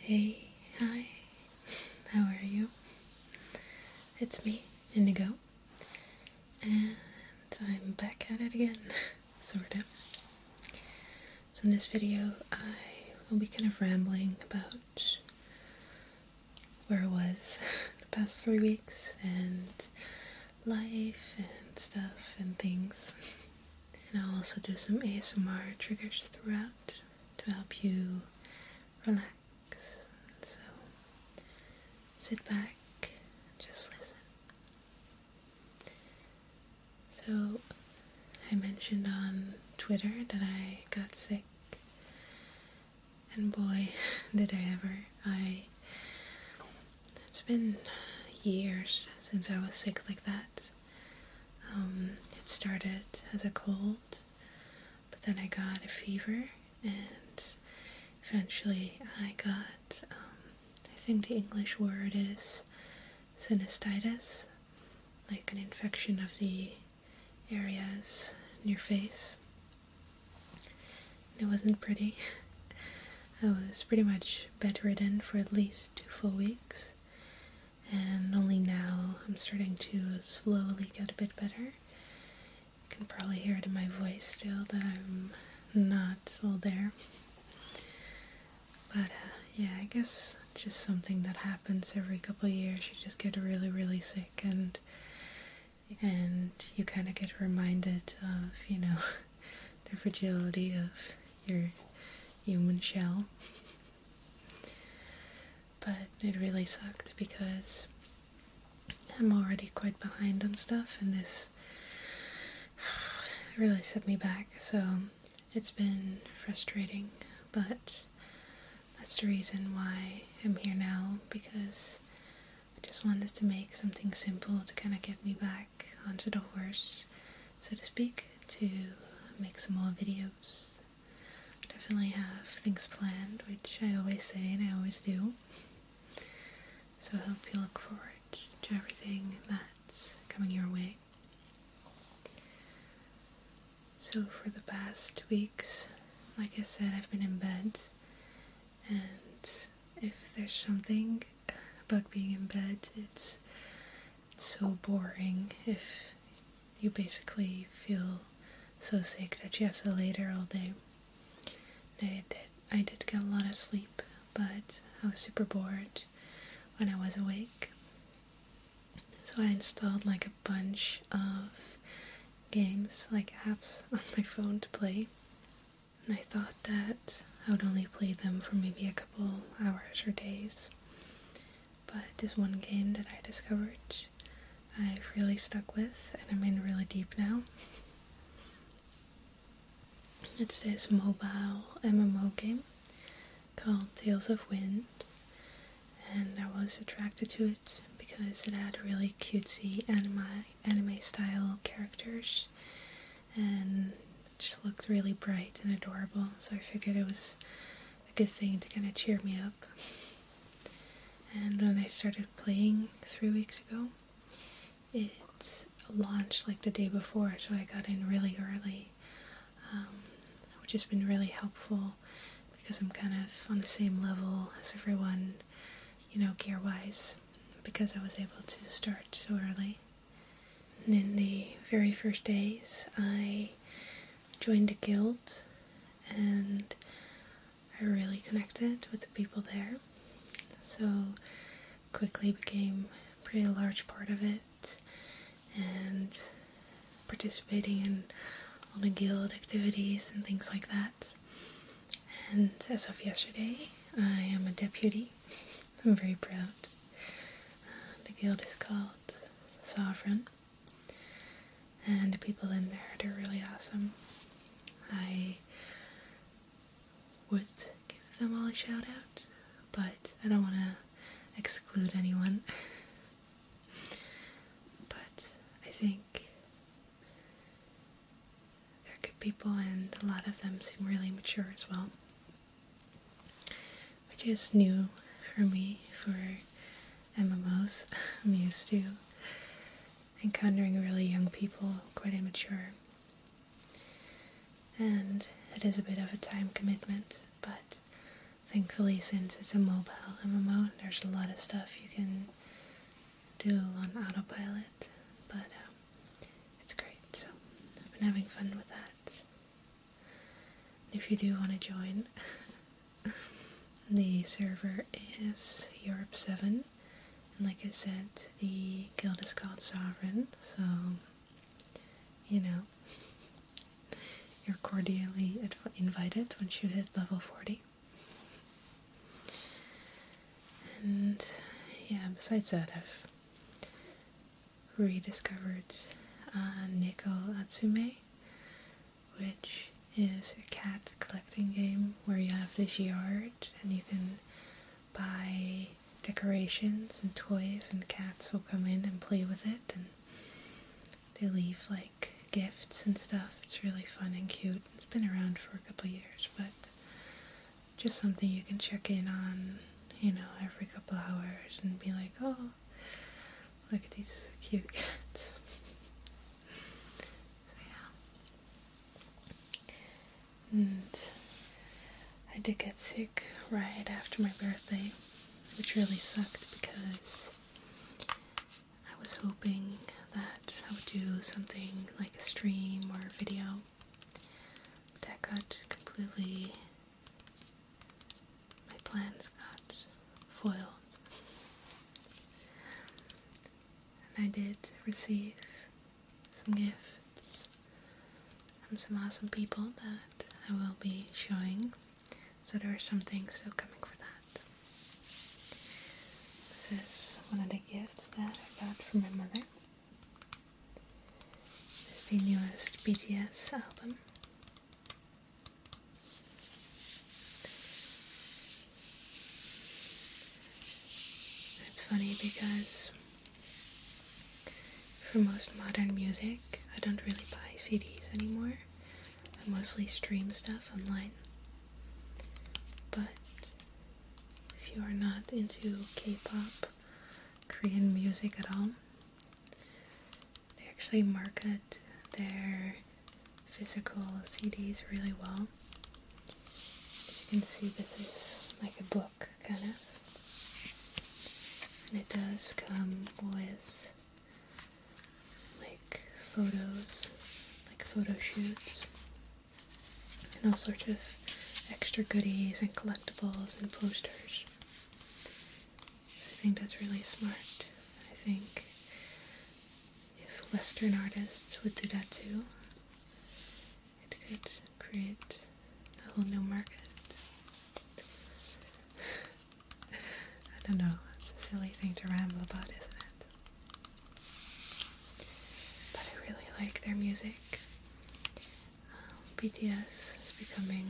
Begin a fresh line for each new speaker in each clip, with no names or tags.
Hey, hi, how are you? It's me, Indigo, and I'm back at it again, sort of. So in this video, I will be kind of rambling about where I was the past 3 weeks, and life, and stuff, and things. And I'll also do some ASMR triggers throughout to help you relax. So sit back, just listen. So I mentioned on Twitter that I got sick, and boy, did I ever. It's been years since I was sick like that. It started as a cold, but then I got a fever, and eventually I got, I think the English word is sinusitis, like an infection of the areas in your face. It wasn't pretty. I was pretty much bedridden for at least 2 full weeks, and only now I'm starting to slowly get a bit better. You can probably hear it in my voice still that I'm not all there. But yeah, I guess it's just something that happens every couple of years. You just get really, really sick, and you kind of get reminded of, the fragility of your human shell. But it really sucked because I'm already quite behind on stuff, and this really set me back. So it's been frustrating, but that's the reason why I'm here now, because I just wanted to make something simple to kind of get me back onto the horse, so to speak, to make some more videos. I definitely have things planned, which I always say and I always do. So I hope you look forward to everything that's coming your way. So for the past weeks, like I said, I've been in bed, and if there's something about being in bed, it's so boring if you basically feel so sick that you have to lay there all day. I did get a lot of sleep, but I was super bored when I was awake. So I installed like a bunch of games, like apps on my phone to play. And I thought that I would only play them for maybe a couple hours or days. But this one game that I discovered, I've really stuck with, and I'm in really deep now. It's this mobile MMO game called Tales of Wind, and I was attracted to it because it had really cutesy anime style characters, and it just looked really bright and adorable, so I figured it was a good thing to kind of cheer me up. And when I started playing 3 weeks ago, it launched like the day before, so I got in really early, which has been really helpful because I'm kind of on the same level as everyone, gear-wise, because I was able to start so early. And in the very first days, I joined a guild, and I really connected with the people there, so quickly became a pretty large part of it, and participating in all the guild activities and things like that. And as of yesterday, I am a deputy. I'm very proud. The guild is called Sovereign, and the people in there, they're really awesome. I would give them all a shout out, but I don't want to exclude anyone. But I think they're good people, and a lot of them seem really mature as well, which is new for me for MMOs. I'm used to encountering really young people, quite immature. And it is a bit of a time commitment, but thankfully, since it's a mobile MMO, there's a lot of stuff you can do on autopilot, but it's great, so I've been having fun with that. If you do want to join, the server is Europe 7, and like I said, the guild is called Sovereign, so, you know, you're cordially invited once you hit level 40. And yeah, besides that, I've rediscovered Neko Atsume, which is a cat collecting game where you have this yard and you can buy decorations and toys, and cats will come in and play with it, and they leave like gifts and stuff. It's really fun and cute. It's been around for a couple years, but just something you can check in on, you know, every couple hours and be like, oh, look at these cute cats. So yeah. And I did get sick right after my birthday, which really sucked because I was hoping that I would do something like a stream or a video. That got completely, my plans got foiled. And I did receive some gifts from some awesome people that I will be showing, so there are some things still coming for that. This is one of the gifts that I got from my mother. It's the newest BTS album. It's funny because for most modern music, I don't really buy CDs anymore. I mostly stream stuff online. But if you are not into K-pop, Korean music at all, they actually market their physical CDs really well. As you can see, this is like a book, kind of. And it does come with like photos, like photo shoots, and all sorts of extra goodies and collectibles and posters. I think that's really smart. I think if Western artists would do that too, it could create a whole new market. I don't know, it's a silly thing to ramble about, isn't it? But I really like their music. BTS is becoming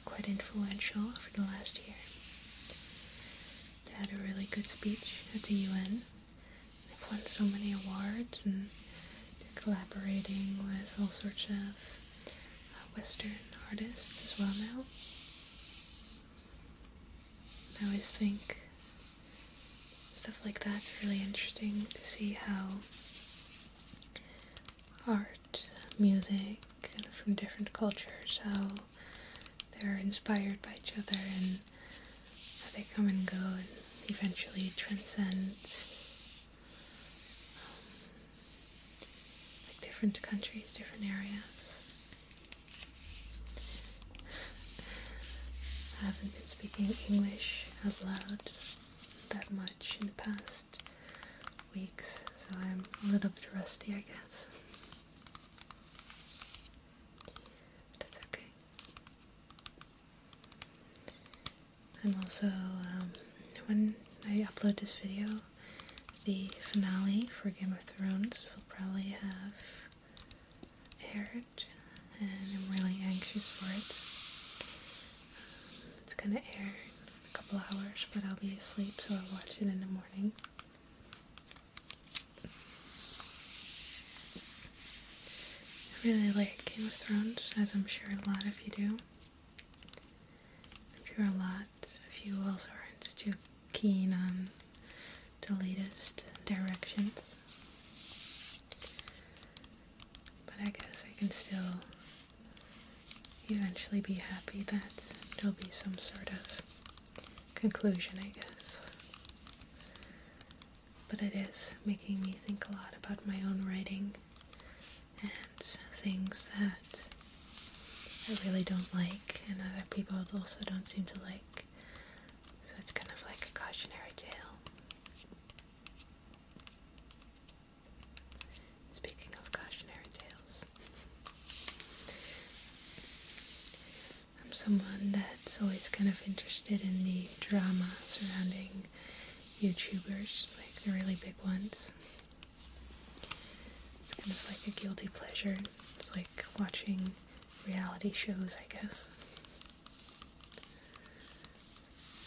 quite influential over the last year. They had a really good speech at the UN. They've won so many awards, and they're collaborating with all sorts of Western artists as well now. I always think stuff like that's really interesting to see how art, music, and from different cultures, how they're inspired by each other and how they come and go and eventually transcend like different countries, different areas. I haven't been speaking English out loud that much in the past weeks, so I'm a little bit rusty, I guess. That's okay. I'm also, when I upload this video, the finale for Game of Thrones will probably have aired, and I'm really anxious for it. It's gonna air in a couple hours, but I'll be asleep, so I'll watch it in the morning. I really like Game of Thrones, as I'm sure a lot of you do. I'm sure a lot of you also aren't too keen on the latest directions. But I guess I can still eventually be happy that there'll be some sort of conclusion, I guess. But it is making me think a lot about my own writing and things that I really don't like and other people also don't seem to like. So it's kind of like a cautionary tale. Speaking of cautionary tales, I'm someone that's always kind of interested in the drama surrounding YouTubers, like the really big ones. It's kind of like a guilty pleasure. It's like watching reality shows, I guess.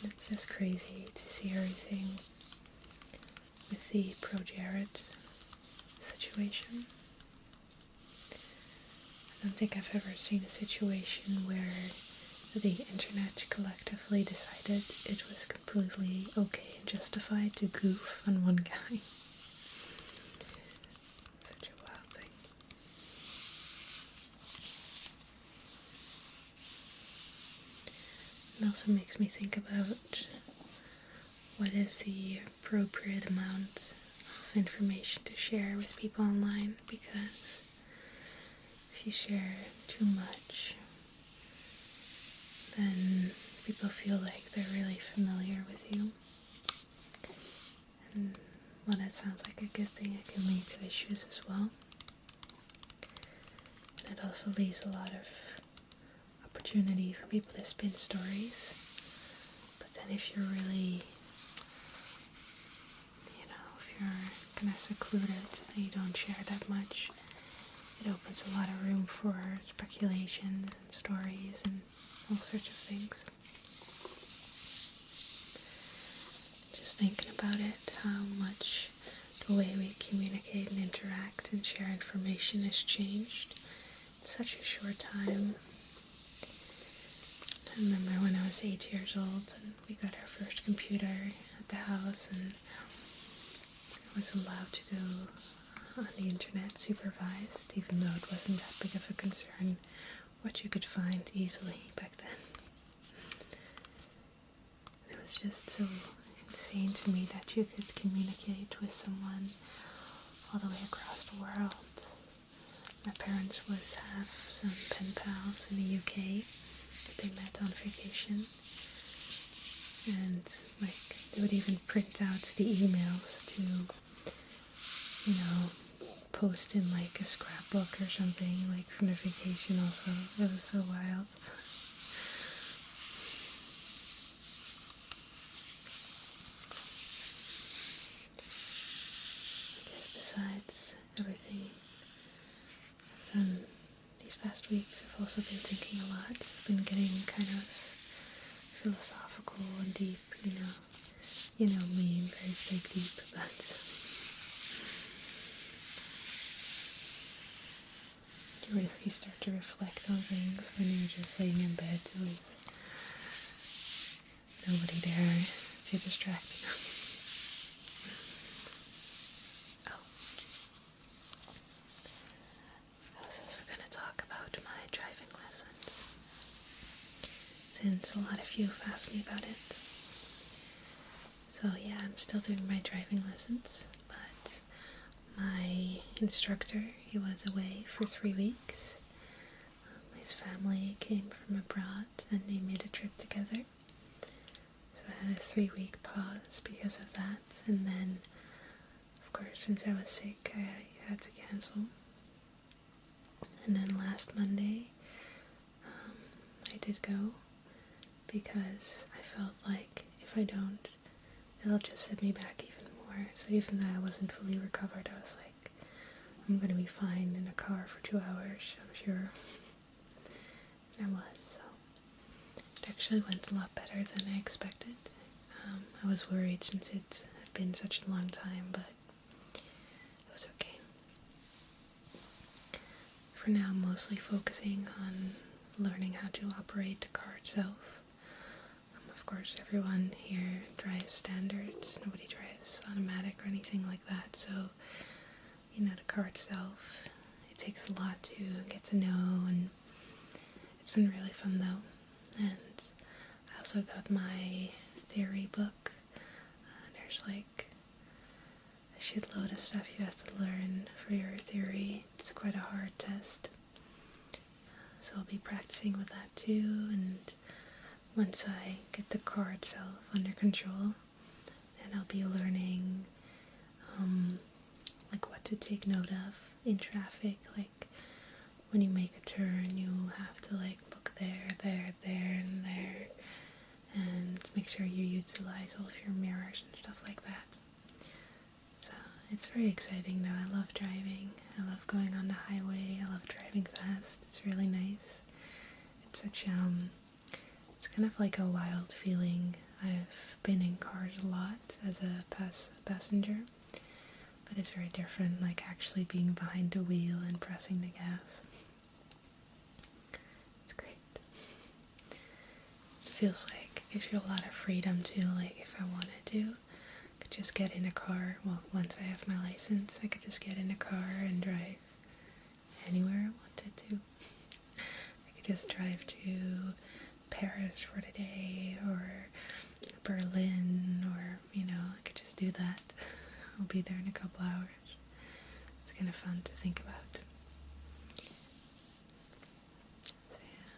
It's just crazy to see everything with the Pro Jared situation. I don't think I've ever seen a situation where the internet collectively decided it was completely okay and justified to goof on one guy. Such a wild thing. It also makes me think about what is the appropriate amount of information to share with people online, because if you share too much, then people feel like they're really familiar with you. And while that sounds like a good thing, it can lead to issues as well. And it also leaves a lot of opportunity for people to spin stories. But then if you're really, if you're kind of secluded and you don't share that much, it opens a lot of room for speculations and stories and all sorts of things. Just thinking about it, how much the way we communicate and interact and share information has changed in such a short time. I remember when I was 8 years old and we got our first computer at the house, and I was allowed to go on the internet supervised, even though it wasn't that big of a concern what you could find easily back then. It was just so insane to me that you could communicate with someone all the way across the world. My parents would have some pen pals in the UK that they met on vacation, and they would even print out the emails to, post in a scrapbook or something, from the vacation also. It was so wild. I guess besides everything I've done these past weeks, I've also been thinking a lot. I've been getting kind of philosophical and deep, me, very big deep, but you really start to reflect on things when you're just laying in bed with nobody there to distract you. Oh. I was also going to talk about my driving lessons, since a lot of you have asked me about it. So yeah, I'm still doing my driving lessons, but my instructor, he was away for 3 weeks. His family came from abroad and they made a trip together. So I had a 3-week pause because of that. And then, of course, since I was sick, I had to cancel. And then last Monday, I did go because I felt like if I don't, it'll just set me back even more. So even though I wasn't fully recovered, I was like, I'm going to be fine in a car for 2 hours, I'm sure. And I was, so it actually went a lot better than I expected. I was worried since it had been such a long time, but it was okay. For now, I'm mostly focusing on learning how to operate the car itself. Of course, everyone here drives standard. Nobody drives automatic or anything like that, so the car itself, it takes a lot to get to know, and it's been really fun though. And I also got my theory book. There's like a shitload of stuff you have to learn for your theory. It's quite a hard test. So I'll be practicing with that too, and once I get the car itself under control, then I'll be learning like what to take note of in traffic. Like when you make a turn, you have to like look there, and there, and make sure you utilize all of your mirrors and stuff like that. So it's very exciting though. I love driving. I love going on the highway. I love driving fast. It's really nice. It's such it's kind of like a wild feeling. I've been in cars a lot as a passenger, but it's very different, like actually being behind the wheel and pressing the gas. It's great. It feels like it gives you a lot of freedom too. Like if I wanted to, I could just get in a car. Well, once I have my license, I could just get in a car and drive anywhere I wanted to. I could just drive to Paris for the day, or Berlin, or, you know, I could just do that. I'll be there in a couple hours. It's kind of fun to think about. So, yeah.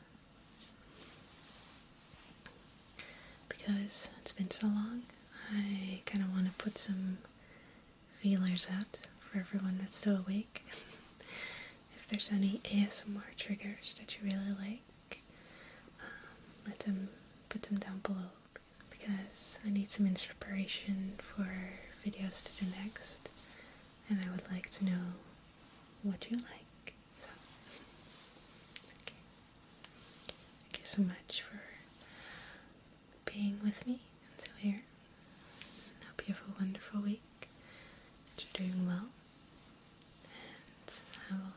Because it's been so long, I kind of want to put some feelers out for everyone that's still awake. If there's any ASMR triggers that you really like, put them down below, because I need some inspiration for videos to do next, and I would like to know what you like. So, okay. Thank you so much for being with me until here. I hope you have a wonderful week, that you're doing well, and I will